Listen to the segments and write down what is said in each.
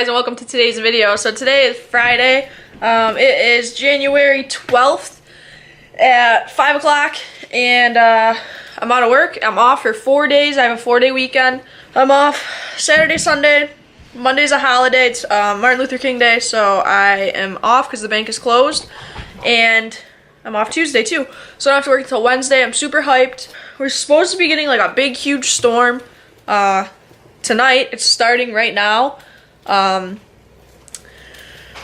guys, and welcome to today's video. So today is Friday. It is January 12th at 5 o'clock, and I'm out of work. I'm off for 4 days. I have a 4-day weekend. I'm off Saturday, Sunday. Monday's a holiday. It's Martin Luther King Day, so I am off because the bank is closed. And I'm off Tuesday too, so I don't have to work until Wednesday. I'm super hyped. We're supposed to be getting like a big, huge storm tonight. It's starting right now.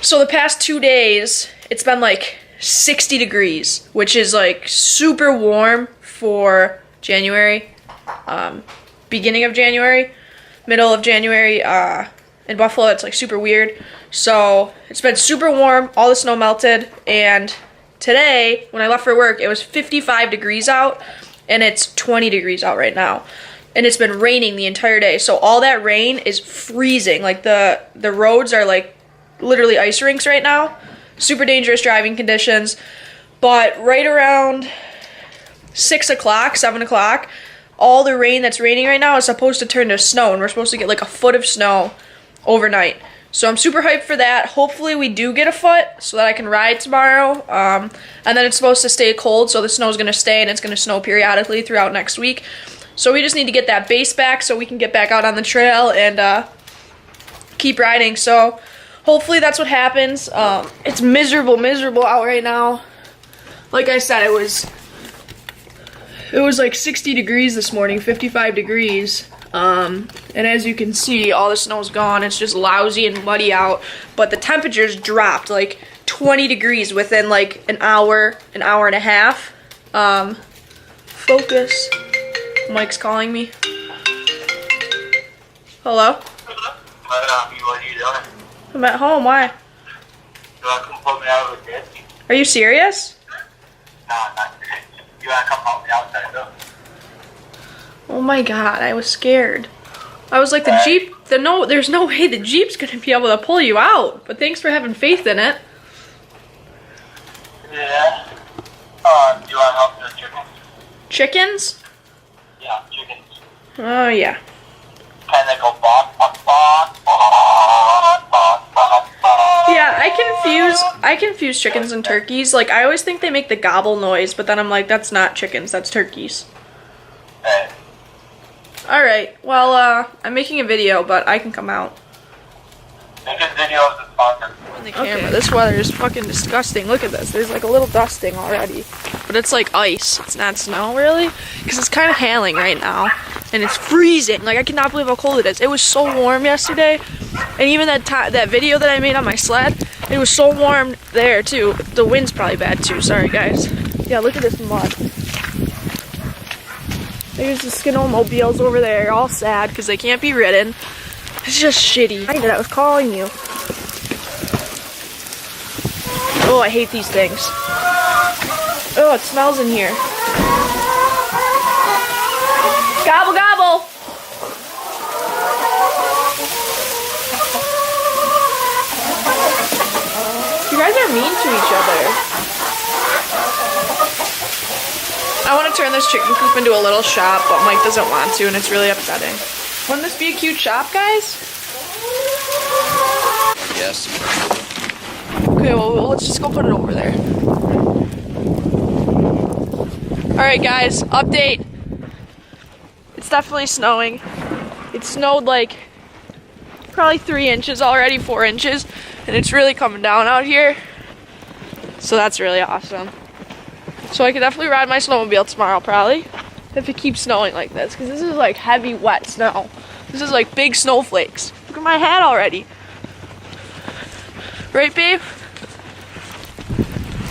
So the past 2 days, it's been like 60 degrees, which is like super warm for January, beginning of January, middle of January. In Buffalo, it's like super weird. So it's been super warm, all the snow melted, and today, when I left for work, it was 55 degrees out, and it's 20 degrees out right now. And it's been raining the entire day, so all that rain is freezing. Like, the roads are, like, literally ice rinks right now. Super dangerous driving conditions. But right around 6 o'clock, 7 o'clock, all the rain that's raining right now is supposed to turn to snow, and we're supposed to get, like, a foot of snow overnight. So I'm super hyped for that. Hopefully we do get a foot so that I can ride tomorrow. And then it's supposed to stay cold, so the snow's going to stay, and it's going to snow periodically throughout next week. So we just need to get that base back so we can get back out on the trail and keep riding. So hopefully that's what happens. It's miserable out right now. Like I said, it was like 60 degrees this morning, 55 degrees. And as you can see, all the snow's gone. It's just lousy and muddy out. But the temperatures dropped like 20 degrees within like an hour and a half. Focus. Mike's calling me. Hello? What are you doing? I'm at home. Why? You want to come pull me out of the desk? Are you serious? Nah, not serious. You want to come help me outside, though? Oh my god, I was scared. I was like, the Jeep, there's no way the Jeep's gonna be able to pull you out. But thanks for having faith in it. Yeah. Do you want to help the chickens? Chickens? Yeah, chickens. Oh yeah. Can they go bark, bark, bark, bark, bark, bark, bark? Yeah, I confuse chickens and turkeys. Like, I always think they make the gobble noise, but then I'm like, that's not chickens, that's turkeys. Hey. Alright, well, I'm making a video, but I can come out. Make a video of the sponsor. Okay, this weather is fucking disgusting. Look at this. There's like a little dusting already. But it's like ice. It's not snow, really. Because it's kind of hailing right now. And it's freezing. Like, I cannot believe how cold it is. It was so warm yesterday. And even that video that I made on my sled, it was so warm there, too. The wind's probably bad, too. Sorry, guys. Yeah, look at this mud. There's the Skinnowmobiles over there, all sad because they can't be ridden. It's just shitty. I was calling you. Oh, I hate these things. Oh, it smells in here. Gobble, gobble! You guys are mean to each other. I want to turn this chicken coop into a little shop, but Mike doesn't want to, and it's really upsetting. Wouldn't this be a cute shop, guys? Yes. Okay, well, let's just go put it over there. Alright, guys, update. It's definitely snowing. It snowed like probably 3 inches already, 4 inches, and it's really coming down out here. So that's really awesome. So I could definitely ride my snowmobile tomorrow, probably, if it keeps snowing like this, because this is like heavy, wet snow. This is like big snowflakes. Look at my hat already. Right, babe?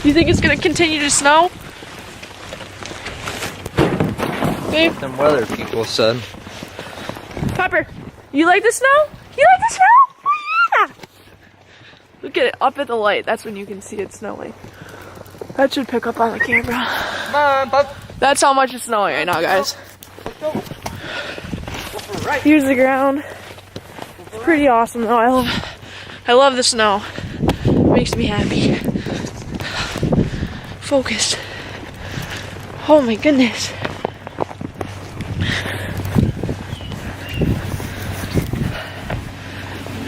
You think it's gonna continue to snow? Babe? Some weather people said. Pepper, you like the snow? You like the snow? Oh, yeah! Look at it, up at the light. That's when you can see it snowing. That should pick up on the camera. Come on, Pop. That's how much it's snowing right now, guys. Here's the ground. It's pretty awesome though. I love the snow. It makes me happy. Focus. Oh my goodness.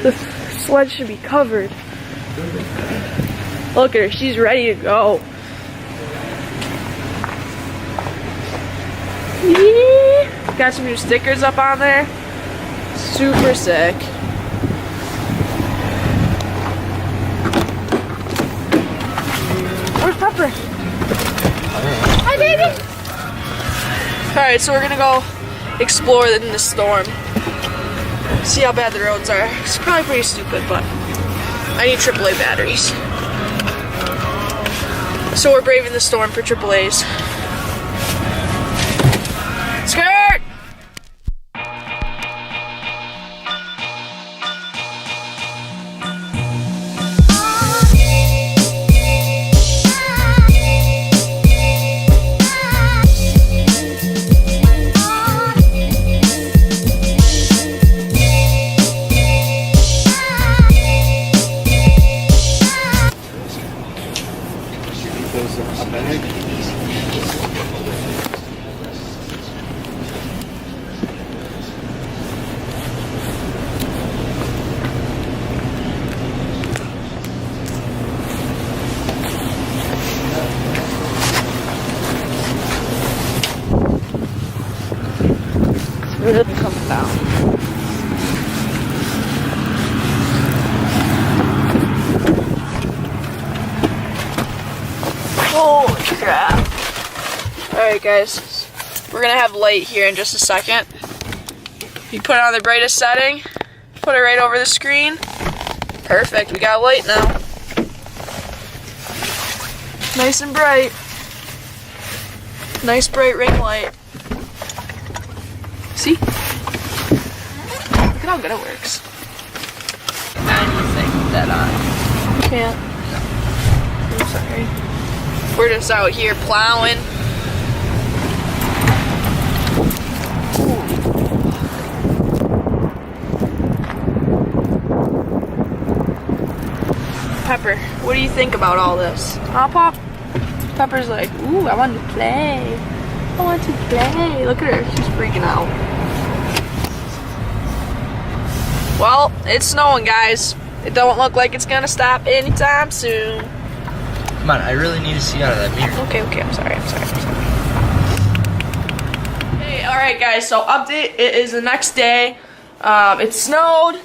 The sled should be covered. Look at her, she's ready to go. Yee. Got some new stickers up on there. Super sick. Where's Pepper? Hi, baby. Alright, so we're gonna go explore in the storm. See how bad the roads are. It's probably pretty stupid, but I need AAA batteries. So we're braving the storm for AAAs. Skirt! Really coming down. Holy crap. Alright guys, we're gonna have light here in just a second. You put it on the brightest setting, put it right over the screen. Perfect, we got light now. Nice and bright. Nice bright ring light. See? Look at how good it works. Anything that Can't. I'm sorry. We're just out here plowing. Pepper, what do you think about all this? Huh, Pop? Pepper's like, ooh, I want to play. I want to play. Look at her, she's freaking out. Well, it's snowing, guys. It don't look like it's gonna stop anytime soon. Come on, I really need to see out of that mirror. Okay, I'm sorry. Hey, alright guys, so update, it is the next day. It snowed,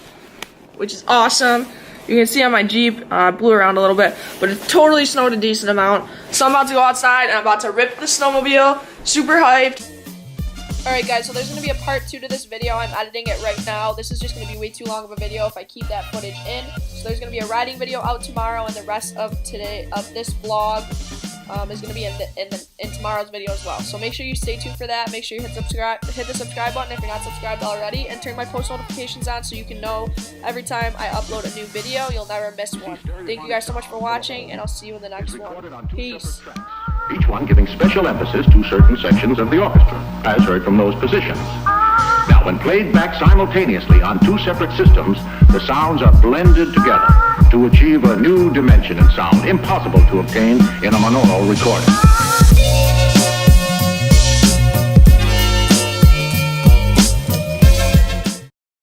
which is awesome. You can see on my Jeep, blew around a little bit, but it totally snowed a decent amount. So I'm about to go outside and I'm about to rip the snowmobile. Super hyped. Alright guys, so there's going to be a part 2 to this video. I'm editing it right now. This is just going to be way too long of a video if I keep that footage in. So there's going to be a riding video out tomorrow, and the rest of this vlog is going to be in tomorrow's video as well. So make sure you stay tuned for that. Make sure you hit the subscribe button if you're not subscribed already, and turn my post notifications on so you can know every time I upload a new video. You'll never miss one. Thank you guys so much for watching, and I'll see you in the next one. Peace. Each one giving special emphasis to certain sections of the orchestra, as heard from those positions. Now, when played back simultaneously on two separate systems, the sounds are blended together to achieve a new dimension in sound, impossible to obtain in a monaural recording.